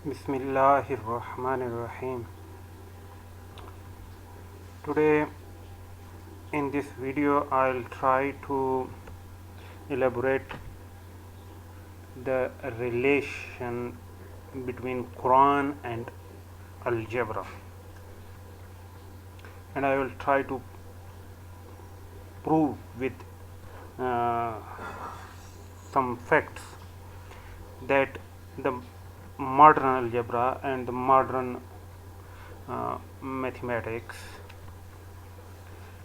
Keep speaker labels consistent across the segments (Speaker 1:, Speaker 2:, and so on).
Speaker 1: Bismillahirrahmanirrahim. Today in this video I'll try to elaborate the relation between Quran and algebra, and I will try to prove with uh, some facts that the modern algebra and the modern mathematics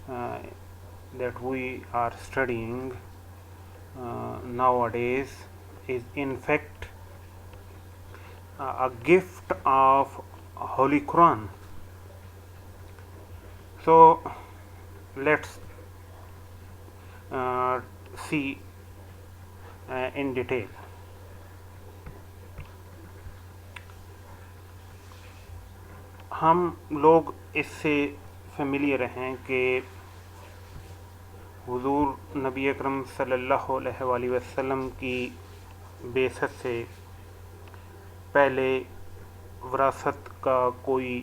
Speaker 1: uh, that we are studying nowadays is in fact a gift of Holy Quran. So let's see in detail. हम लोग इससे familiar हैं कि हुजूर नबी अकरम सल्लल्लाहु अलैहि वसल्लम की बेसत से पहले विरासत का कोई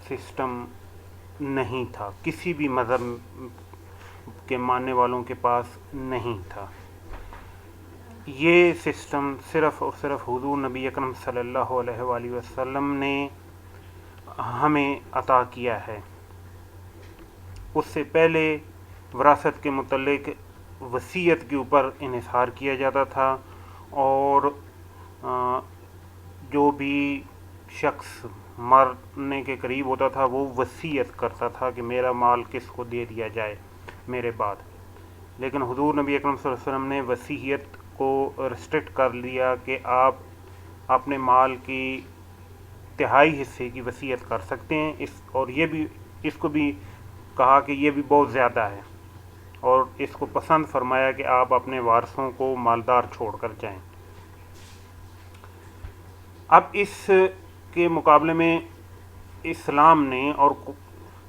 Speaker 1: सिस्टम नहीं था, किसी भी मज़हब के मानने वालों के पास नहीं था। ये सिस्टम सिर्फ़ और सिर्फ हुजूर नबी अकरम सल्लल्लाहु अलैहि वसल्लम ने हमें अता किया है। उससे पहले विरासत के मुतल्लिक वसीयत के ऊपर इन्हिसार किया जाता था और जो भी शख्स मरने के करीब होता था वो वसीयत करता था कि मेरा माल किसको दे दिया जाए मेरे बाद। लेकिन हुजूर नबी अकरम सल्लल्लाहु अलैहि वसल्लम ने वसीयत को रिस्ट्रिक्ट कर लिया कि आप अपने माल की तिहाई हिस्से की वसीयत कर सकते हैं। और ये भी इसको भी कहा कि ये भी बहुत ज़्यादा है और इसको पसंद फरमाया कि आप अपने वारसों को मालदार छोड़कर जाएं। अब इस के मुकाबले में इस्लाम ने और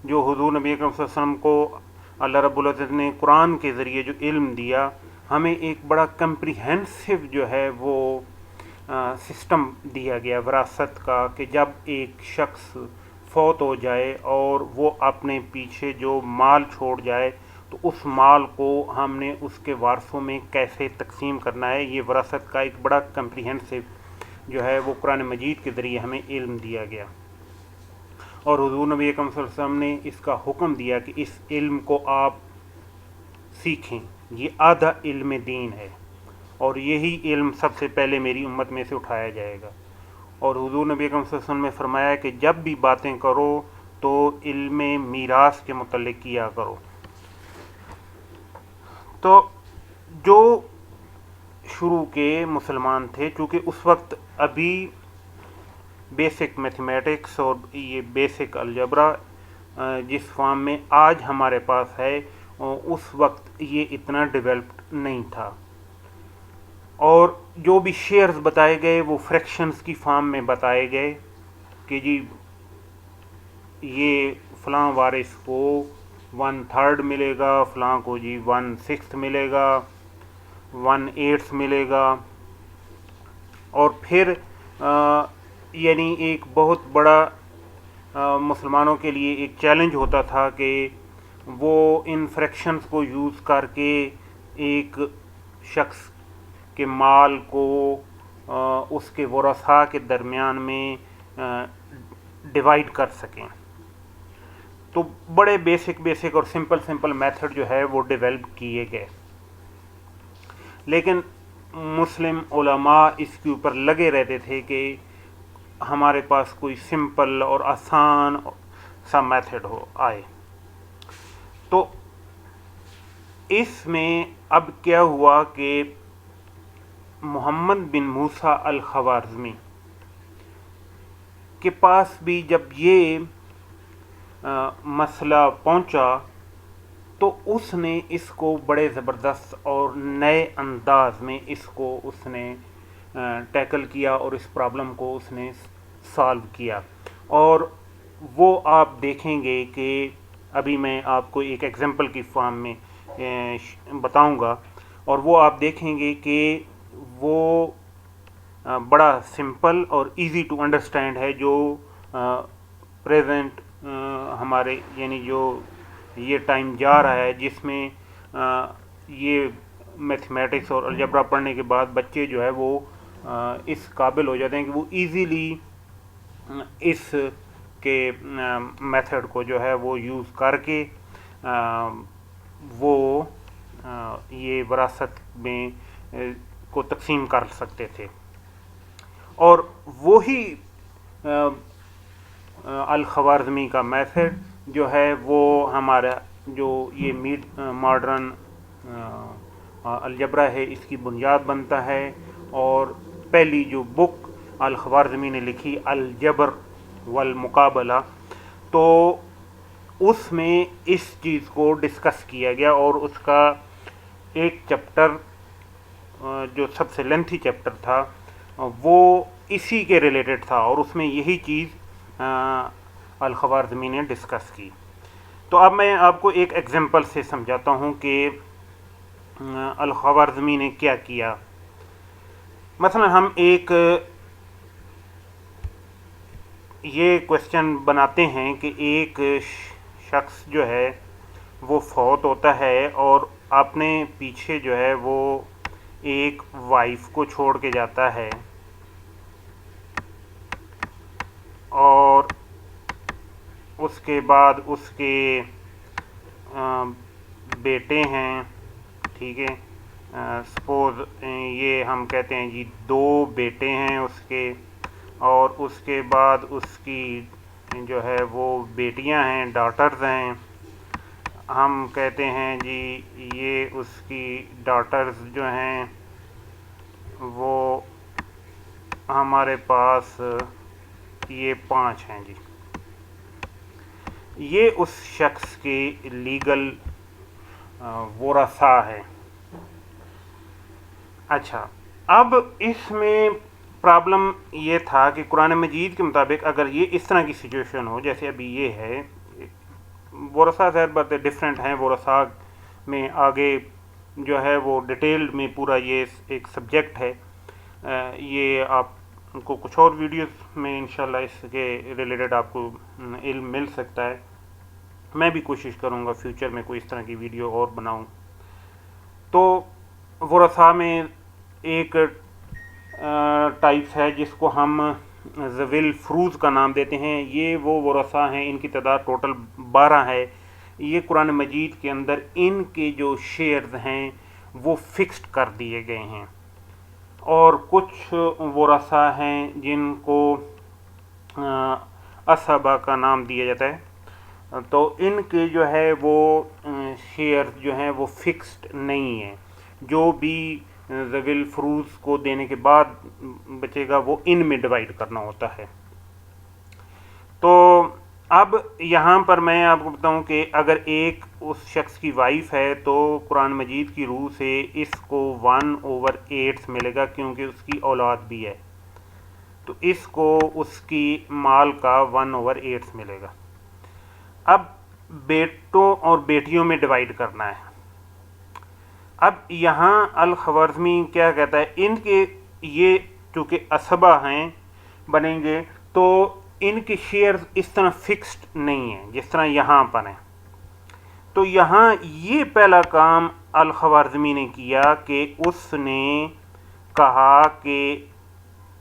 Speaker 1: जो हुजूर नबी अकरम सल्लल्लाहु अलैहि वसल्लम को अल्लाह रब्बुल इज़्ज़त ने कुरान के ज़रिए जो इल्म दिया, हमें एक बड़ा कम्प्रिहेंसिव जो है वो सिस्टम दिया गया विरासत का कि जब एक शख्स फौत हो जाए और वो अपने पीछे जो माल छोड़ जाए तो उस माल को हमने उसके वारसों में कैसे तकसीम करना है, ये विरासत का एक बड़ा कम्प्रिहेंसिव जो है वो कुरान मजीद के ज़रिए हमें इल्म दिया गया। और हुजूर नबी अकरम सल्लल्लाहु अलैहि वसल्लम ने इसका हुक्म दिया कि इस इल्म को आप सीखें, ये आधा इल्म दीन है और यही इल्म सबसे पहले मेरी उम्मत में से उठाया जाएगा। और हुजूर नबी अकरम सल्लल्लाहु अलैहि वसल्लम ने फरमाया कि जब भी बातें करो तो इल्म मीरास के मुतल्लिक किया करो। तो जो शुरू के मुसलमान थे, चूँकि उस वक्त अभी बेसिक मैथमेटिक्स और ये बेसिक अलजबरा जिस फॉर्म में आज हमारे पास है उस वक्त ये इतना डेवलप्ड नहीं था। और जो भी शेयर्स बताए गए वो फ्रैक्शंस की फॉर्म में बताए गए कि जी ये फ़लाँ वारिस को 1/3 मिलेगा, फ़लाँ को जी 1/6 मिलेगा, 1/8 मिलेगा। और फिर यानी एक बहुत बड़ा मुसलमानों के लिए एक चैलेंज होता था कि वो इन फ्रैक्शंस को यूज़ करके एक शख्स के माल को उसके वरसा के दरमियान में डिवाइड कर सकें। तो बड़े बेसिक और सिंपल मेथड जो है वो डेवलप किए गए। लेकिन मुस्लिम उलमा इसके ऊपर लगे रहते थे कि हमारे पास कोई सिंपल और आसान सा मेथड हो आए। तो इसमें अब क्या हुआ कि मोहम्मद बिन मूसा अल ख़वारिज़मी के पास भी जब ये मसला पहुंचा तो उसने इसको बड़े ज़बरदस्त और नए अंदाज में इसको उसने टैकल किया और इस प्रॉब्लम को उसने सॉल्व किया। और वो आप देखेंगे कि अभी मैं आपको एक एग्जांपल की फॉर्म में बताऊंगा और वो आप देखेंगे कि वो बड़ा सिंपल और इजी टू अंडरस्टैंड है, जो प्रेजेंट हमारे यानी जो ये टाइम जा रहा है जिसमें ये मैथमेटिक्स और अलजेब्रा पढ़ने के बाद बच्चे जो है वो इस काबिल हो जाते हैं कि वो इजीली इस के मेथड को जो है वो यूज़ करके वो ये विरासत में को तकसीम कर सकते थे। और वही अल-ख़वारिज़मी का मेथड जो है वो हमारा जो ये मॉडर्न अलजबरा है इसकी बुनियाद बनता है। और पहली जो बुक अल-ख़वारिज़मी ने लिखी अलजबर वल मुकाबला, तो उसमें इस चीज़ को डिस्कस किया गया और उसका एक चैप्टर जो सबसे लेंथी चैप्टर था वो इसी के रिलेटेड था और उसमें यही चीज़ अल-ख़वारिज़मी ने डिस्कस की। तो अब मैं आपको एक एग्जांपल से समझाता हूँ कि अल-ख़वारिज़मी ने क्या किया। मसलन हम एक ये क्वेश्चन बनाते हैं कि एक शख्स जो है वो फौत होता है और अपने पीछे जो है वो एक वाइफ को छोड़ के जाता है और उसके बाद उसके बेटे हैं, ठीक है। सपोज़ ये हम कहते हैं जी 2 बेटे हैं उसके, और उसके बाद उसकी जो है वो बेटियां हैं, डॉटर्स हैं। हम कहते हैं जी ये उसकी डॉटर्स जो हैं वो हमारे पास ये 5 हैं जी। ये उस शख्स के लीगल वरासा है। अच्छा, अब इसमें प्रॉब्लम ये था कि कुरान मजीद के मुताबिक अगर ये इस तरह की सिचुएशन हो जैसे अभी ये है, वरासा ज़ाहिर बात है डिफरेंट हैं। वरासा में आगे जो है वो डिटेल्ड में पूरा ये एक सब्जेक्ट है। ये आपको कुछ और वीडियोस में इंशाल्लाह इसके रिलेटेड आपको इल्म मिल सकता है। मैं भी कोशिश करूँगा फ्यूचर में कोई इस तरह की वीडियो और बनाऊँ। तो वरासा में एक टाइप्स है जिसको हम ज़विल फ़ुरूज़ का नाम देते हैं। ये वो वरासा हैं, इनकी तादाद टोटल 12 है। ये कुरान मजीद के अंदर इनके जो शेयर्स हैं वो फिक्स्ड कर दिए गए हैं। और कुछ वरासा हैं जिनको असहबा का नाम दिया जाता है। तो इनके जो है वो शेयर्स जो हैं वो फिक्स्ड नहीं है। जो भी ज़विल फ़ुरूज़ को देने के बाद बचेगा वो इन में डिवाइड करना होता है। तो अब यहाँ पर मैं आपको बताऊँ कि अगर एक उस शख्स की वाइफ है तो कुरान मजीद की रूह से इसको 1/8 मिलेगा, क्योंकि उसकी औलाद भी है तो इसको उसकी माल का 1/8 मिलेगा। अब बेटों और बेटियों में डिवाइड करना है। अब यहाँ अल-ख़वारिज़मी क्या कहता है, इनके ये चूँकि असबा हैं बनेंगे तो इनके शेयर्स इस तरह फिक्स्ड नहीं है जिस तरह यहाँ पर हैं। तो यहाँ ये पहला काम अल-ख़वारिज़मी ने किया कि उसने कहा कि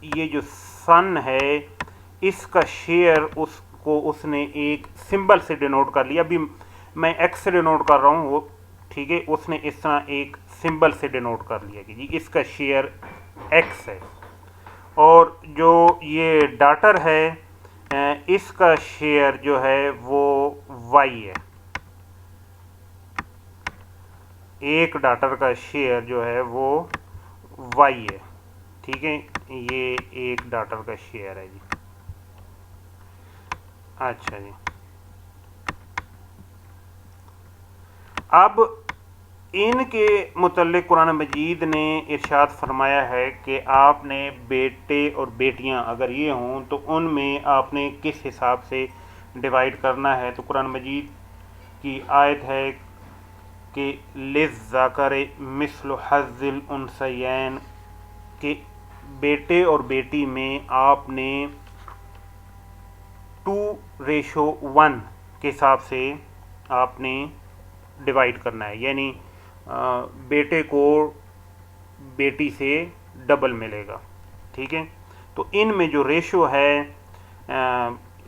Speaker 1: ये जो सन है इसका शेयर उसको उसने एक सिंबल से डिनोट कर लिया। अभी मैं एक्स से डिनोट कर रहा हूँ वो, ठीक है। उसने इस तरह एक सिंबल से डिनोट कर लिया कि जी इसका शेयर एक्स है, और जो ये डॉटर है इसका शेयर जो है वो वाई है। एक डॉटर का शेयर जो है वो वाई है, ठीक है। ये एक डॉटर का शेयर है जी। अच्छा जी, अब इनके मुतल्लिक़ कुरान मजीद ने इरशाद फरमाया है कि आपने बेटे और बेटियां अगर ये हों तो उनमें आपने किस हिसाब से डिवाइड करना है। तो कुरान मजीद की आयत है कि लिज़्ज़कर मिस्लु हज़्ज़िल उन्सयैन, कि बेटे और बेटी में आपने 2:1 के हिसाब से आपने डिवाइड करना है, यानी बेटे को बेटी से डबल मिलेगा। ठीक है, तो इनमें जो रेशो है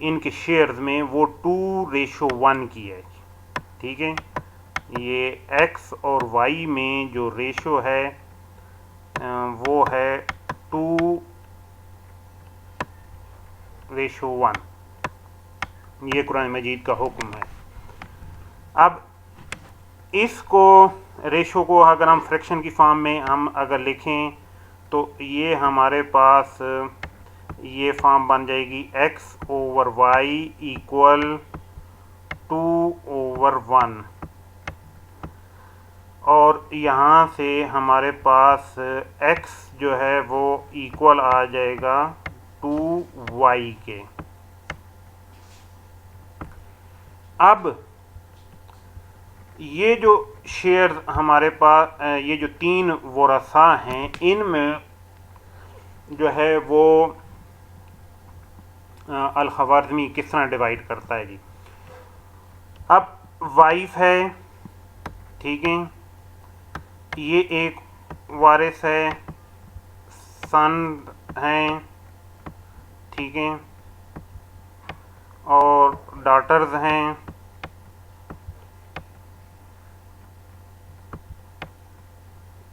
Speaker 1: इनके शेयर्स में वो 2:1 की है। ठीक है, ये एक्स और वाई में जो रेशो है वो है 2:1। ये कुरान मजीद का हुक्म है। अब इसको रेशो को अगर हम फ्रैक्शन की फॉर्म में हम अगर लिखें तो ये हमारे पास ये फॉर्म बन जाएगी x/y इक्वल 2/1, और यहाँ से हमारे पास x जो है वो इक्वल आ जाएगा 2y के। अब ये जो शेयर हमारे पास ये जो 3 वरसा हैं इनमें जो है वो अल-ख़वारिज़मी किस तरह डिवाइड करता है जी। अब वाइफ है, ठीक है, ये एक वारिस है, सन हैं, ठीक है, और डॉटर्स हैं।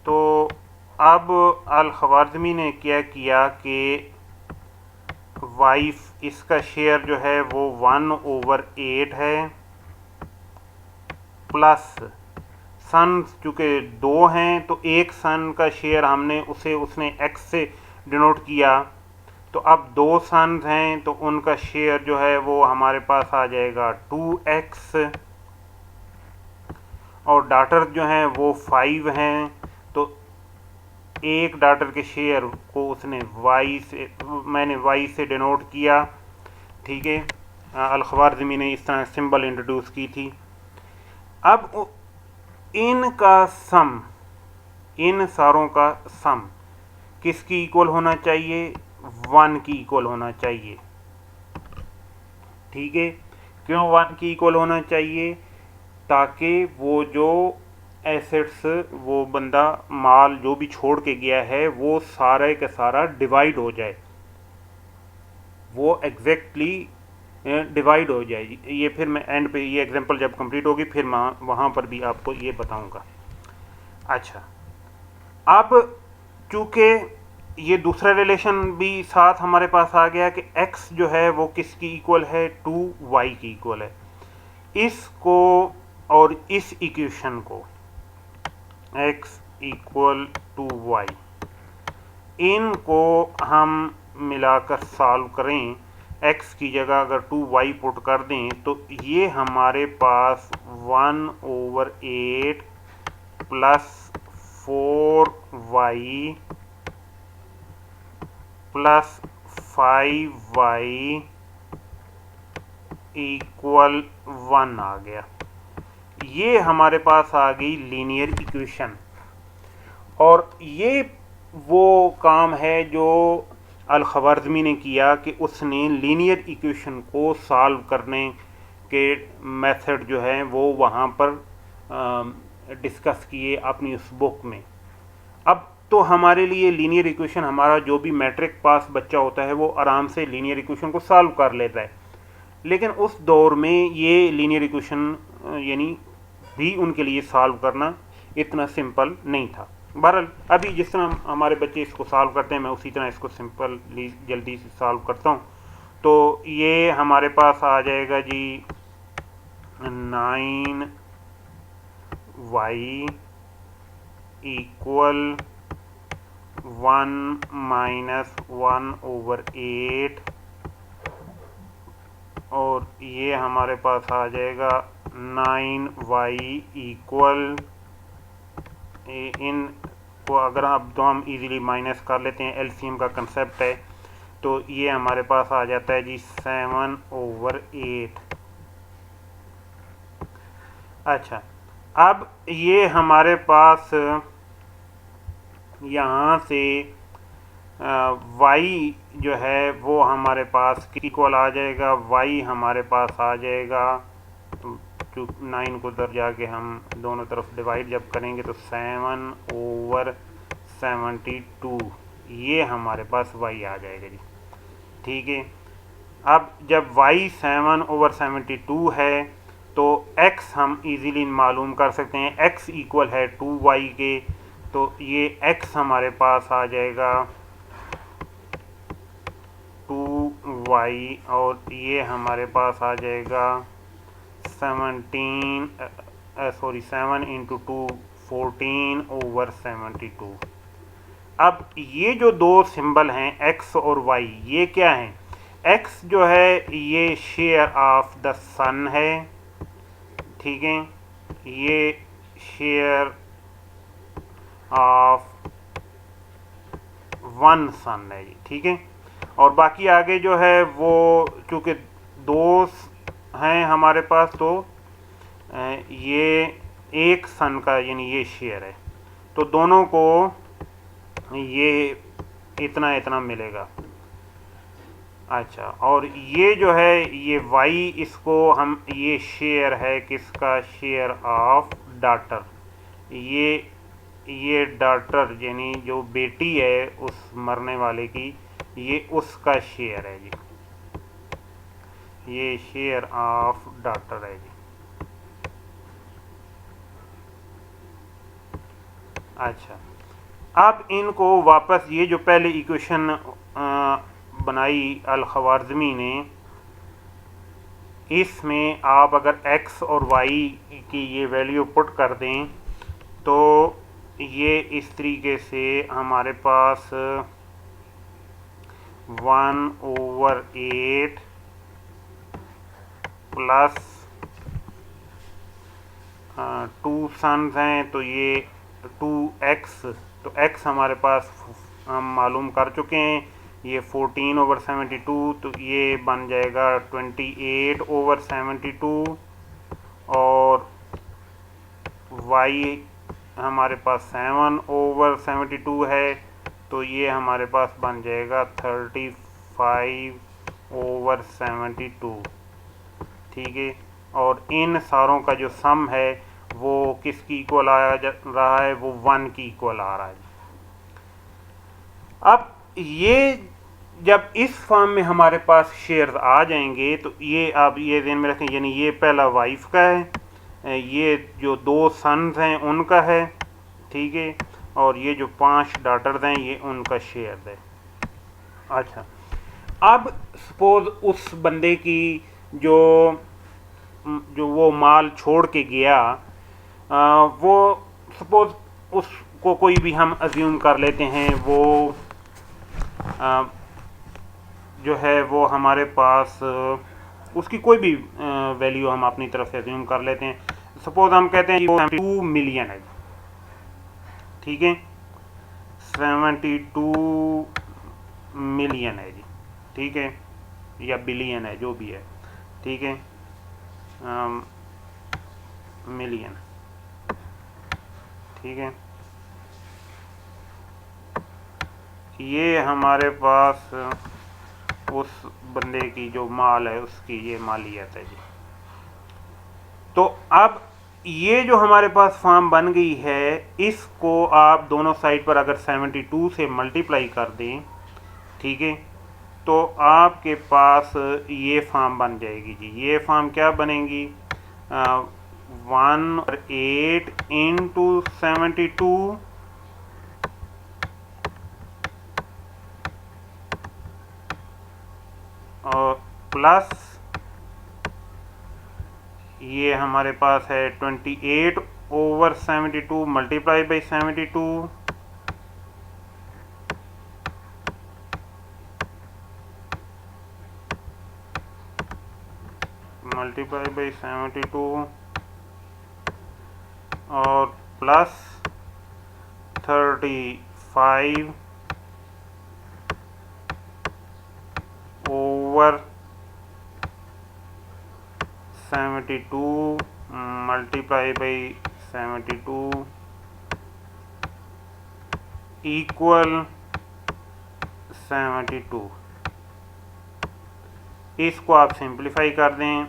Speaker 1: तो अब अल-ख़वारिज़मी ने क्या किया कि वाइफ इसका शेयर जो है वो 1/8 है, प्लस सन चूँकि 2 हैं तो एक सन का शेयर हमने उसने x से डिनोट किया, तो अब 2 सन्स हैं तो उनका शेयर जो है वो हमारे पास आ जाएगा 2x, और डॉटर जो हैं वो 5 हैं, तो एक डॉटर के शेयर को उसने मैंने y से डिनोट किया। ठीक है, अल-ख़वारिज़मी ने इस तरह सिंबल इंट्रोड्यूस की थी। अब इनका सम, इन सारों का सम किसकी इक्वल होना चाहिए? 1 की इक्वल होना चाहिए। ठीक है, क्यों 1 की इक्वल होना चाहिए? ताकि वो जो एसेट्स वो बंदा माल जो भी छोड़ के गया है वो सारे का सारा डिवाइड हो जाए, वो एग्जैक्टली डिवाइड हो जाए। ये फिर मैं एंड पे ये एग्जांपल जब कंप्लीट होगी फिर मैं वहाँ पर भी आपको ये बताऊंगा। अच्छा, अब चूँकि ये दूसरा रिलेशन भी साथ हमारे पास आ गया कि x जो है वो किसकी इक्वल है? 2y की इक्वल है। इसको और इस इक्वेशन को x इक्वल 2y, इनको हम मिलाकर सॉल्व करें, x की जगह अगर 2y पुट कर दें तो ये हमारे पास 1/8 plus 4y plus 5y equal 1 आ गया। ये हमारे पास आ गई लीनियर इक्वेशन, और ये वो काम है जो अल-ख़वारिज़मी ने किया कि उसने लीनियर इक्वेशन को सॉल्व करने के मेथड जो है वो वहाँ पर डिस्कस किए अपनी उस बुक में। अब तो हमारे लिए लीनियर इक्वेशन, हमारा जो भी मैट्रिक पास बच्चा होता है वो आराम से लीनियर इक्वेशन को सॉल्व कर लेता है, लेकिन उस दौर में ये लीनियर इक्वेशन यानी भी उनके लिए सॉल्व करना इतना सिंपल नहीं था। बहरहाल अभी जिस तरह हमारे बच्चे इसको सॉल्व करते हैं मैं उसी तरह इसको सिंपली जल्दी से सॉल्व करता हूँ। तो ये हमारे पास आ जाएगा जी 9y इक्वल 1 माइनस 1/8, और ये हमारे पास आ जाएगा 9y इक्वल, इन को अगर अब तो हम इजीली माइनस कर लेते हैं, एलसीएम का कंसेप्ट है, तो ये हमारे पास आ जाता है जी 7/8। अच्छा, अब ये हमारे पास यहाँ से वाई जो है वो हमारे पास इक्वल आ जाएगा, वाई हमारे पास आ जाएगा, तो 9 को उधर जाके हम दोनों तरफ डिवाइड जब करेंगे तो 7/72 ये हमारे पास वाई आ जाएगा जी। ठीक है, अब जब y 7/72 है तो x हम इजीली मालूम कर सकते हैं, x इक्वल है 2y के, तो ये x हमारे पास आ जाएगा 2y और ये हमारे पास आ जाएगा 7 इंटू 2 14/72। अब ये जो दो सिंबल हैं x और y, ये क्या हैं? x जो है ये शेयर ऑफ द सन है, ठीक है, ये शेयर ऑफ वन सन है जी, ठीक है। और बाकी आगे जो है वो चूँकि दो हैं हमारे पास, तो ये एक सन का यानी ये शेयर है, तो दोनों को ये इतना इतना मिलेगा। अच्छा, और ये जो है ये y, इसको हम, ये शेयर है किसका? शेयर ऑफ डॉटर, ये डॉटर यानी जो बेटी है उस मरने वाले की, ये उसका शेयर है जी, ये शेयर ऑफ डॉटर है जी। अच्छा, अब इनको वापस, ये जो पहले इक्वेशन बनाई अल-ख़वारिज़मी ने, इसमें आप अगर x और y की ये वैल्यू पुट कर दें तो ये इस तरीके से हमारे पास 1/8 प्लस 2 सन्स हैं तो ये 2x, तो x हमारे पास हम मालूम कर चुके हैं, ये 14/72, तो ये बन जाएगा 28/72, और y हमारे पास 7/72 है, तो ये हमारे पास बन जाएगा 35/72, ठीक है। और इन सारों का जो सम है वो किसकी इक्वल आ रहा है? वो 1 की इक्वल आ रहा है। अब ये जब इस फॉर्म में हमारे पास शेयर्स आ जाएंगे तो ये आप ये ध्यान में रखें, यानी ये पहला वाइफ का है, ये जो 2 सन्स हैं उनका है, ठीक है, और ये जो 5 डॉटर्स हैं ये उनका शेयर है। अच्छा, अब सपोज उस बंदे की जो वो माल छोड़ के गया, वो सपोज उसको कोई भी हम अज्यूम कर लेते हैं, वो जो है वो हमारे पास उसकी कोई भी वैल्यू हम अपनी तरफ से अज्यूम कर लेते हैं। सपोज हम कहते हैं वो 2 मिलियन है, ठीक है, 72 मिलियन है जी, ठीक है, या बिलियन है, जो भी है, ठीक है, मिलियन, ठीक है। ये हमारे पास उस बंदे की जो माल है उसकी ये मालियत है जी। तो अब ये जो हमारे पास फॉर्म बन गई है, इसको आप दोनों साइड पर अगर 72 से मल्टीप्लाई कर दें, ठीक है, तो आपके पास ये फॉर्म बन जाएगी जी। ये फॉर्म क्या बनेगी? 1/8 इंटू 72 और प्लस ये हमारे पास है 28/72 मल्टीप्लाई बाई 72 मल्टीप्लाई बाई 72 और प्लस 35/72 मल्टीप्लाई बाई 72 इक्वल 72। इसको आप सिंप्लीफाई कर दें,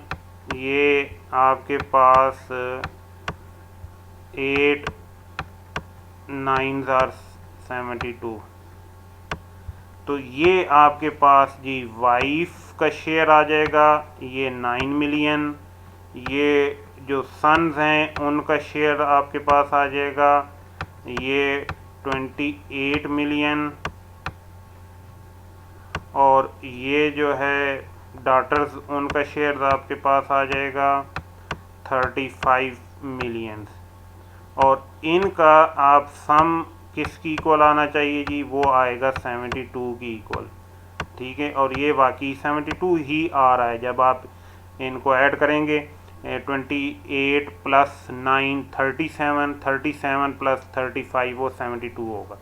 Speaker 1: ये आपके पास 8 9s are 72। तो ये आपके पास जी वाइफ का शेयर आ जाएगा, ये 9 मिलियन। ये जो सन्स हैं उनका शेयर आपके पास आ जाएगा, ये 28 मिलियन। और ये जो है डॉटर्स, उनका शेयर आपके पास आ जाएगा 35 मिलियन। और इनका आप सम किसकी इक्वल आना चाहिए जी, वो आएगा 72 की इक्वल। ठीक है, और ये बाकी 72 ही आ रहा है। जब आप इनको ऐड करेंगे 28 प्लस 9 37, 37 प्लस 35 वो 72 होगा।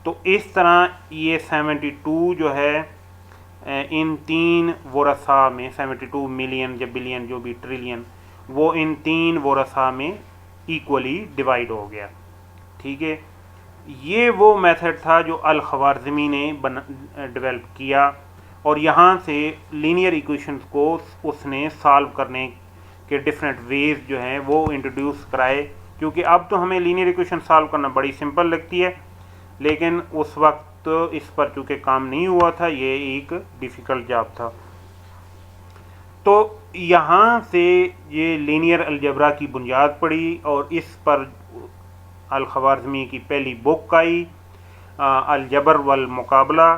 Speaker 1: तो इस तरह ये 72 जो है इन तीन वरसा में 72 मिलियन या बिलियन जो भी ट्रिलियन, वो इन तीन वरसा में इक्वली डिवाइड हो गया। ठीक है, ये वो मेथड था जो अल-ख़वारिज़मी ने डेवलप किया, और यहाँ से लीनियर इक्वेशंस को उसने सॉल्व करने के डिफरेंट वेज जो हैं वो इंट्रोड्यूस कराए। क्योंकि अब तो हमें लीनियर इक्वेशन सॉल्व करना बड़ी सिंपल लगती है, लेकिन उस वक्त इस पर चूँकि काम नहीं हुआ था, ये एक डिफ़िकल्ट जॉब था। तो यहाँ से ये लीनियर अलजबरा की बुनियाद पड़ी, और इस पर अल-ख़वारिज़मी की पहली बुक आई, अलजबर वल मुकाबला।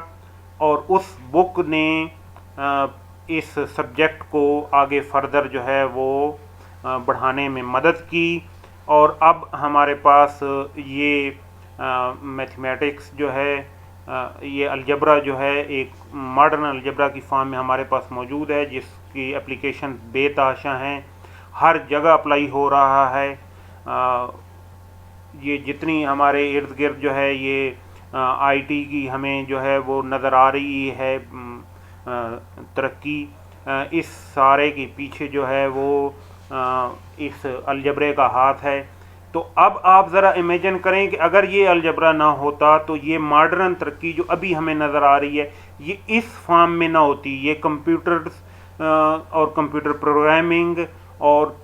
Speaker 1: और उस बुक ने इस सब्जेक्ट को आगे फर्दर जो है वो बढ़ाने में मदद की। और अब हमारे पास ये मैथमेटिक्स जो है, ये अलजबरा जो है एक मॉडर्न अलजबरा की फॉर्म में हमारे पास मौजूद है, जिसकी एप्लीकेशन बेतहाशा हैं, हर जगह अप्लाई हो रहा है। ये जितनी हमारे इर्द गिर्द जो है ये आईटी की हमें जो है वो नज़र आ रही है तरक्की, इस सारे के पीछे जो है वो इस अलजबरे का हाथ है। तो अब आप ज़रा इमेजिन करें कि अगर ये अलजबरा ना होता तो ये मॉडर्न तरक्की जो अभी हमें नज़र आ रही है ये इस फॉर्म में ना होती। ये कंप्यूटर्स और कंप्यूटर प्रोग्रामिंग और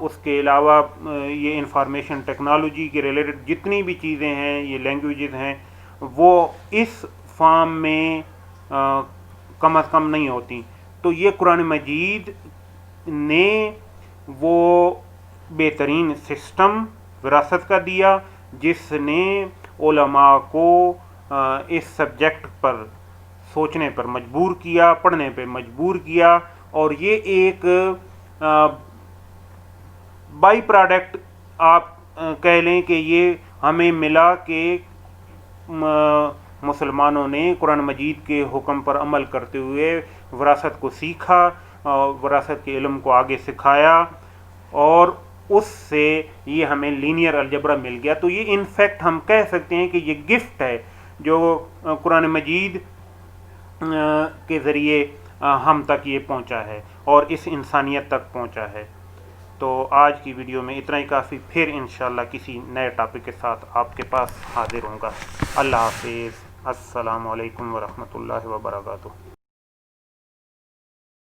Speaker 1: उसके अलावा ये इंफॉर्मेशन टेक्नोलॉजी के रिलेटेड जितनी भी चीज़ें हैं, ये लैंग्वेजेस हैं, वो इस फॉर्म में कम अज़ कम नहीं होती। तो ये कुरान मजीद ने वो बेहतरीन सिस्टम विरासत का दिया जिसने उलमा को इस सब्जेक्ट पर सोचने पर मजबूर किया, पढ़ने पर मजबूर किया। और ये एक बाई प्रोडक्ट आप कह लें कि ये हमें मिला कि मुसलमानों ने कुरान मजीद के हुक्म पर अमल करते हुए विरासत को सीखा और विरासत के इल्म को आगे सिखाया, और उससे ये हमें लीनियर अलजबरा मिल गया। तो ये इनफैक्ट हम कह सकते हैं कि ये गिफ्ट है जो कुरान मजीद के ज़रिए हम तक ये पहुंचा है और इस इंसानियत तक पहुंचा है। तो आज की वीडियो में इतना ही काफ़ी। फिर इंशाल्लाह किसी नए टॉपिक के साथ आपके पास हाजिर होऊंगा। अल्लाह हाफिज़। अस्सलामु अलैकुम वरहमतुल्लाहि वबरकातुहू।